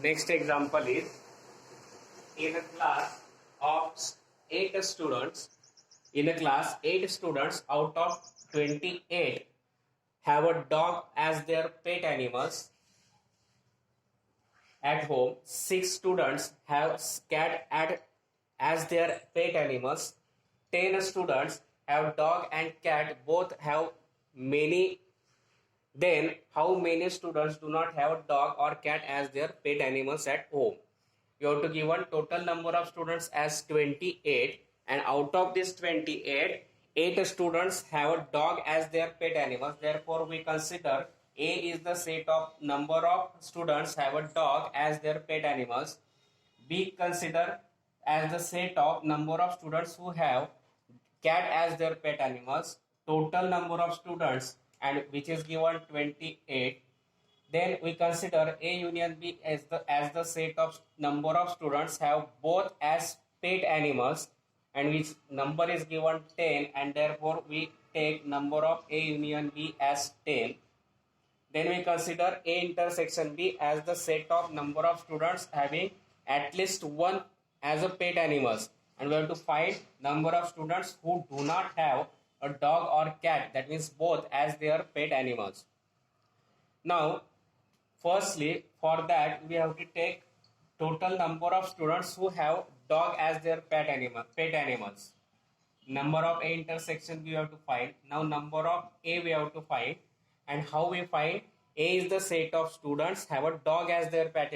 Next example is in a class of 8 students. In a class, 8 students out of 28 have a dog as their pet animals. At home, 6 students have cat as their pet animals. 10 students have dog and cat both have many. Then, how many students do not have dog or cat as their pet animals at home? You have to give one total number of students as 28, and out of this 28, 8 students have a dog as their pet animals. Therefore, we consider A is the set of number of students have a dog as their pet animals. B consider as the set of number of students who have cat as their pet animals. Total number of students, and which is given 28. Then we consider A union B as the set of number of students have both as pet animals, and which number is given 10, and therefore we take number of A union B as 10. Then we consider A intersection B as the set of number of students having at least one as a pet animals, and we have to find number of students who do not have a dog or cat, that means both, as their pet animals. Now, firstly, for that we have to take total number of students who have dog as their pet animals. Number of A intersection we have to find. Now number of A we have to find, and how we find? A is the set of students have a dog as their pet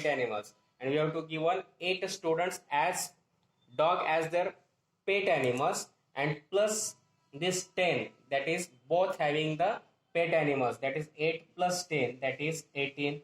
animals, and we have to give 8 students as dog as their pet animals, and plus this 10, that is both having the pet animals, that is 8 plus 10, that is 18.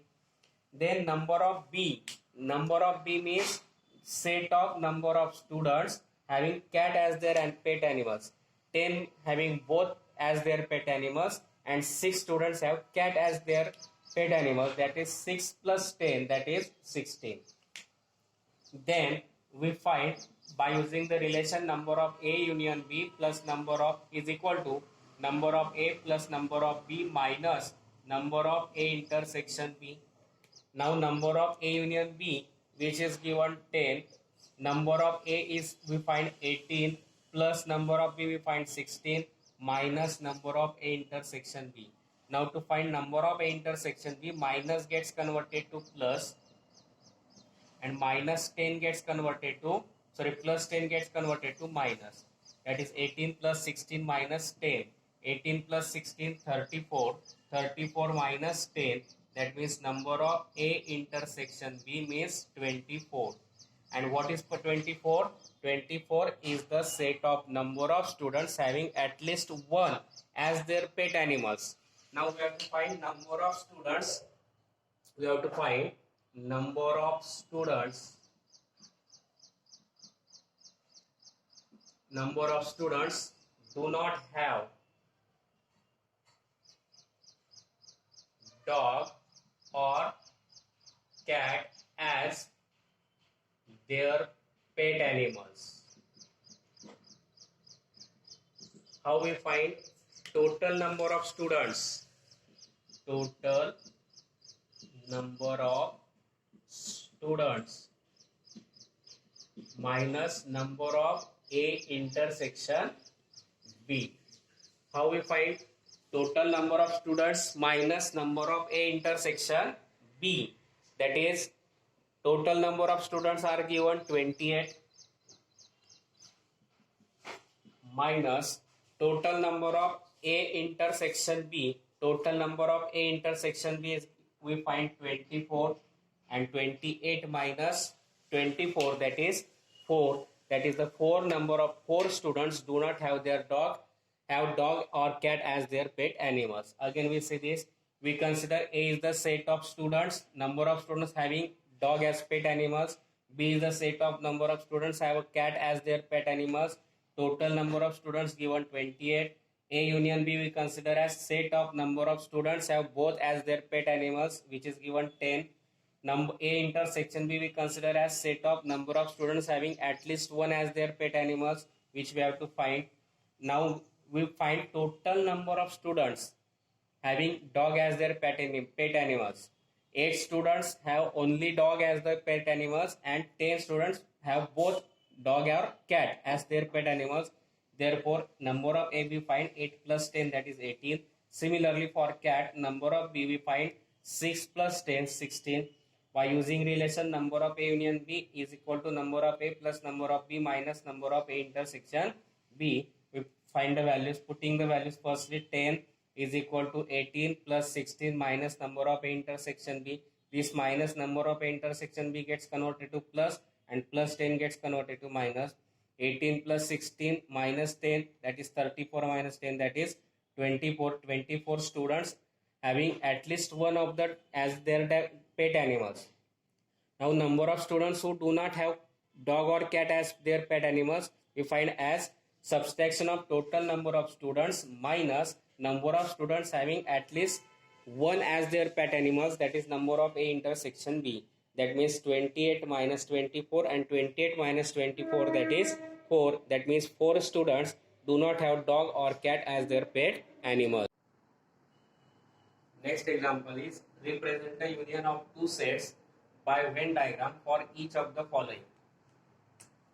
Then number of B means set of number of students having cat as their pet animals. 10 having both as their pet animals, and 6 students have cat as their pet animals, that is 6 plus 10, that is 16. Then we find by using the relation number of A union B plus number of is equal to number of A plus number of B minus number of A intersection B. Now number of A union B, which is given 10, number of A is we find 18, plus number of B we find 16, minus number of A intersection B. Now to find number of A intersection B, minus gets converted to plus, and minus 10 gets converted to, plus 10 gets converted to minus. That is 18 plus 16 minus 10. 18 plus 16, 34. 34 minus 10, that means number of A intersection B means 24. And what is for 24? 24 is the set of number of students having at least one as their pet animals. Now we have to find number of students. We have to find number of students. Number of students do not have dog or cat as their pet animals. How we find total number of students? Total number of students minus number of A intersection B. How we find total number of students minus number of A intersection B? That is, total number of students are given 28 minus total number of A intersection B. Total number of A intersection B is we find 24, and 28 minus 24, that is 4. That is the 4 number of 4 students do not have their dog or cat as their pet animals. Again we say this, we consider A is the set of students, number of students having dog as pet animals. B is the set of number of students have a cat as their pet animals. Total number of students given 28. A union B we consider as set of number of students have both as their pet animals, which is given 10. Number A intersection B we consider as set of number of students having at least one as their pet animals, which we have to find. Now we find total number of students having dog as their pet animals. 8 students have only dog as the pet animals and 10 students have both dog or cat as their pet animals. Therefore, number of A we find 8 plus 10, that is 18. Similarly, for cat, number of B we find 6 plus 10, 16. By using relation number of A union B is equal to number of A plus number of B minus number of A intersection B. We find the values, putting the values firstly 10 is equal to 18 plus 16 minus number of A intersection B. This minus number of A intersection B gets converted to plus and plus 10 gets converted to minus. 18 plus 16 minus 10, that is 34 minus 10, that is 24. 24 students having at least one of the as their pet animals. Now number of students who do not have dog or cat as their pet animals we find as subtraction of total number of students minus number of students having at least one as their pet animals, that is number of A intersection B. That means 28 minus 24 and 28 minus 24, that is 4. That means 4 students do not have dog or cat as their pet animal. Next example is represent the union of two sets by Venn diagram for each of the following.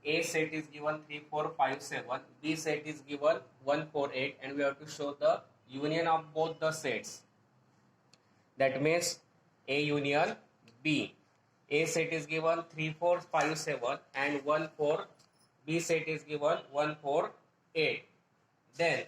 A set is given 3, 4, 5, 7. B set is given 1, 4, 8, and we have to show the union of both the sets. That means A union B. A set is given 3, 4, 5, 7 and 1, 4. B set is given 1, 4, 8. Then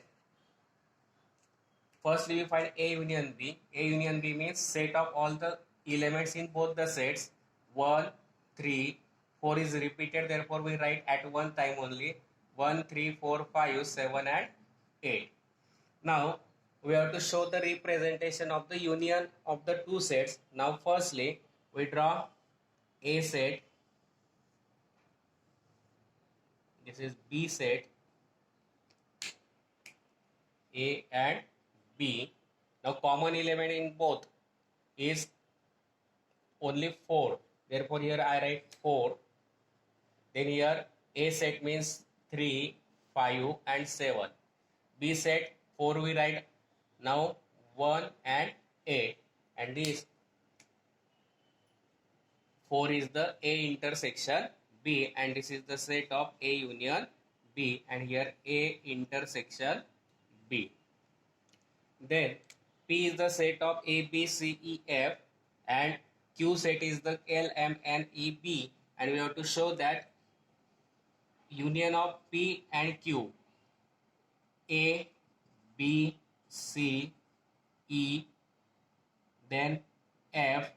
firstly we find A union B. A union B means set of all the elements in both the sets. 1, 3, 4 is repeated, therefore we write at one time only. 1, 3, 4, 5, 7 and 8. Now we have to show the representation of the union of the two sets. Now firstly we draw A set, this is B set, A and B. Now common element in both is only 4, therefore here I write 4. Then here A set means 3, 5 and 7. B set 4 we write now 1 and 8, and this 4 is the A intersection B, and this is the set of A union B, and here A intersection B. Then P is the set of A, B, C, E, F, and Q set is the L, M, N, E, B, and we have to show that union of P and Q, A, B, C, E, then F,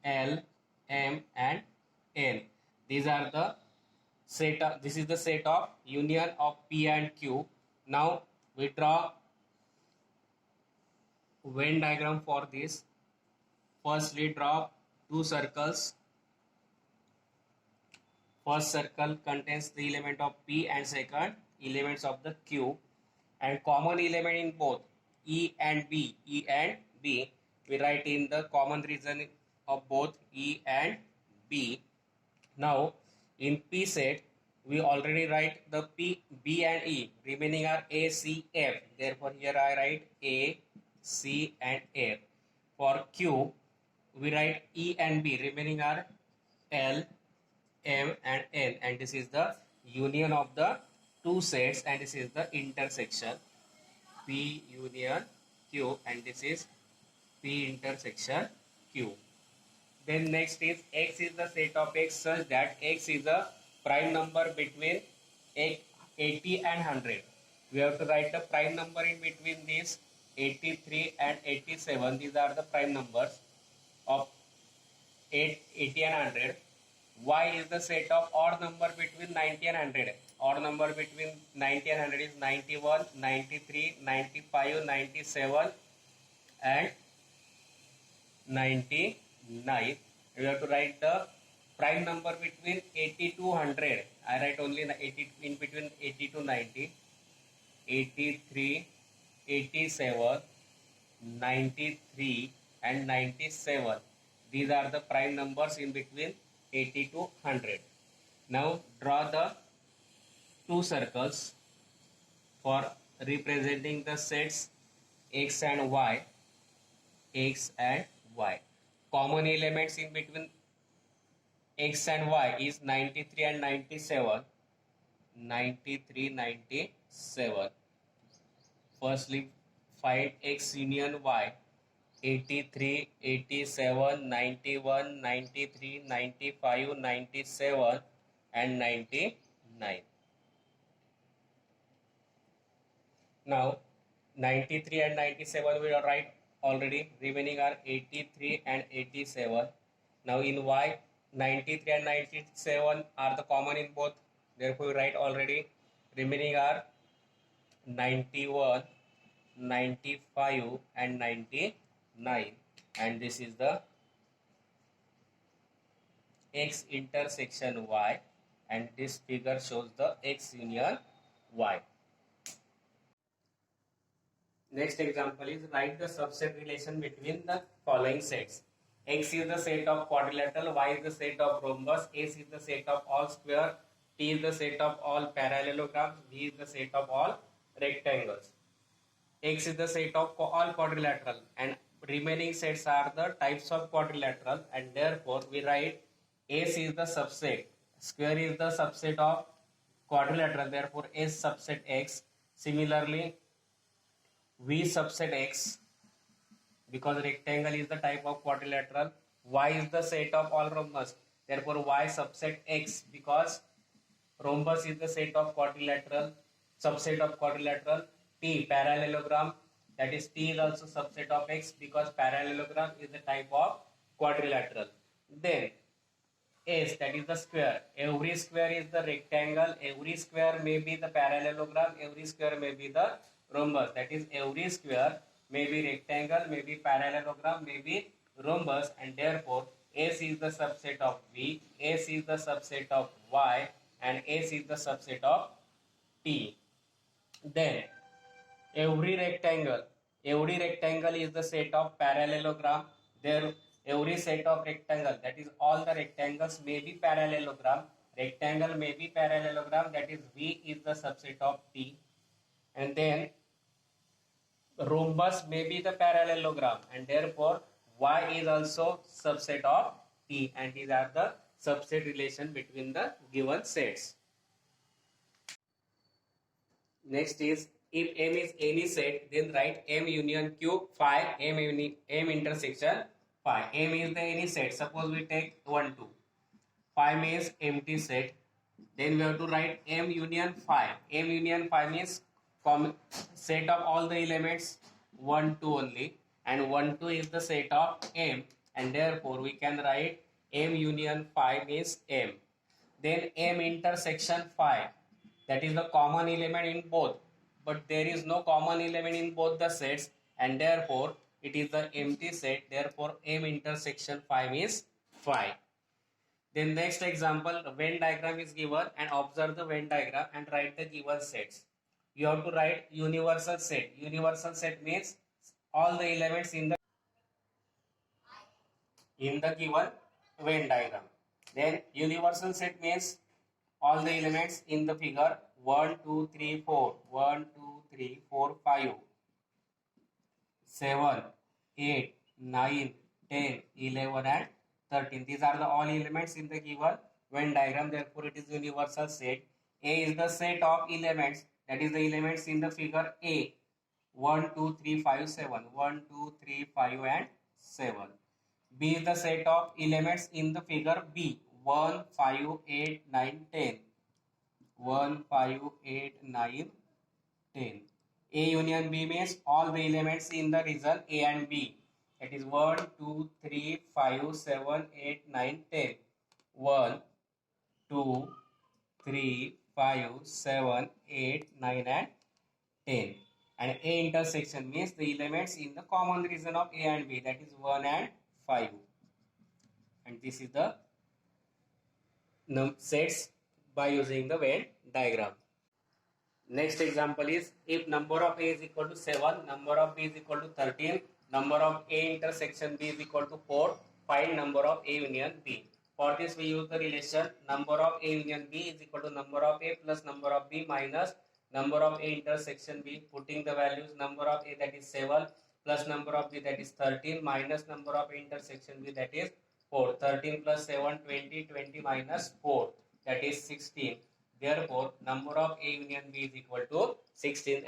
L, M and N. These are the set of, this is the set of union of P and Q. Now we draw Venn diagram for this. Firstly draw two circles. First circle contains the element of P and second elements of the Q, and common element in both E and B. E and B we write in the common region of both E and B. Now in P set we already write the P, B and E, remaining are A, C, F. Therefore here I write A, C and F. For Q we write E and B, remaining are L, M and N, and this is the union of the two sets, and this is the intersection P union Q, and this is P intersection Q. Then next is X is the set of X such that X is a prime number between 80 and 100. We have to write the prime number in between these 83 and 87. These are the prime numbers of 80 and 100. Y is the set of odd number between 90 and 100. Odd number between 90 and 100 is 91, 93, 95, 97 and 99. We have to write the prime number between 80 to 100. I write only 80 in between 80 to 90. 83, 87, 93 and 97. These are the prime numbers in between 80 to 100. Now draw the two circles for representing the sets X and Y. X and Y. common elements in between x and y is 93 and 97. 93, 97. Firstly, find x union y. 83, 87, 91, 93, 95, 97 and 99. Now 93 and 97 we are right already. Remaining are 83 and 87. Now in y, 93 and 97 are the common in both. Therefore we write already. Remaining are 91, 95 and 99. And this is the x intersection y, and this figure shows the x union y. Next example is write the subset relation between the following sets. X is the set of quadrilateral, Y is the set of rhombus, S is the set of all square, T is the set of all parallelograms, V is the set of all rectangles. X is the set of all quadrilateral and remaining sets are the types of quadrilateral, and therefore we write S is the subset, square is the subset of quadrilateral, therefore S subset X. Similarly, V subset X, because rectangle is the type of quadrilateral. Y is the set of all rhombus, therefore Y subset X, because rhombus is the set of quadrilateral, subset of quadrilateral. T parallelogram, that is T is also subset of X, because parallelogram is the type of quadrilateral. Then S, that is the square. Every square is the rectangle, every square may be the parallelogram, every square may be the rhombus. That is, every square may be rectangle, may be parallelogram, may be rhombus, and therefore S is the subset of V, S is the subset of Y, and S is the subset of T. Then every rectangle is the set of parallelogram. There every set of rectangle, that is all the rectangles may be parallelogram, rectangle may be parallelogram, that is V is the subset of T. And then rhombus may be the parallelogram, and therefore Y is also subset of T, and these are the subset relation between the given sets. Next is, if M is any set, then write M union Q phi, M intersection phi. M is the any set. Suppose we take 1, 2. Phi means empty set. Then we have to write M union phi. M union phi means set of all the elements 1, 2 only, and 1, 2 is the set of M, and therefore we can write M union phi means M. Then M intersection phi, that is the common element in both, but there is no common element in both the sets, and therefore it is the empty set, therefore M intersection phi means phi. Then next example, Venn diagram is given, and observe the Venn diagram and write the given sets. You have to write universal set. Universal set means all the elements in the given Venn diagram. Then universal set means all the elements in the figure 1, 2, 3, 4, 1, 2, 3, 4, 5, 7, 8, 9, 10, 11 and 13. These are the all elements in the given Venn diagram, therefore it is universal set. A is the set of elements, that is the elements in the figure A. 1, 2, 3, 5, 7. 1, 2, 3, 5 and 7. B is the set of elements in the figure B. 1, 5, 8, 9, 10. 1, 5, 8, 9, 10. A union B means all the elements in the region A and B. That is 1, 2, 3, 5, 7, 8, 9, 10. 1, 2, 3, 5, 7, 8, 9 and 10. And A intersection means the elements in the common region of A and B, that is 1 and 5. And this is the sets by using the Venn diagram. Next example is, if number of A is equal to 7, number of B is equal to 13, number of A intersection B is equal to 4, find number of A union B. For this we use the relation number of A union B is equal to number of A plus number of B minus number of A intersection B, putting the values number of A, that is 7, plus number of the that is 13 minus number of intersection b that is 4. 13 plus 7 20, 20 minus 4 that is 16. Therefore number of A union B is equal to 16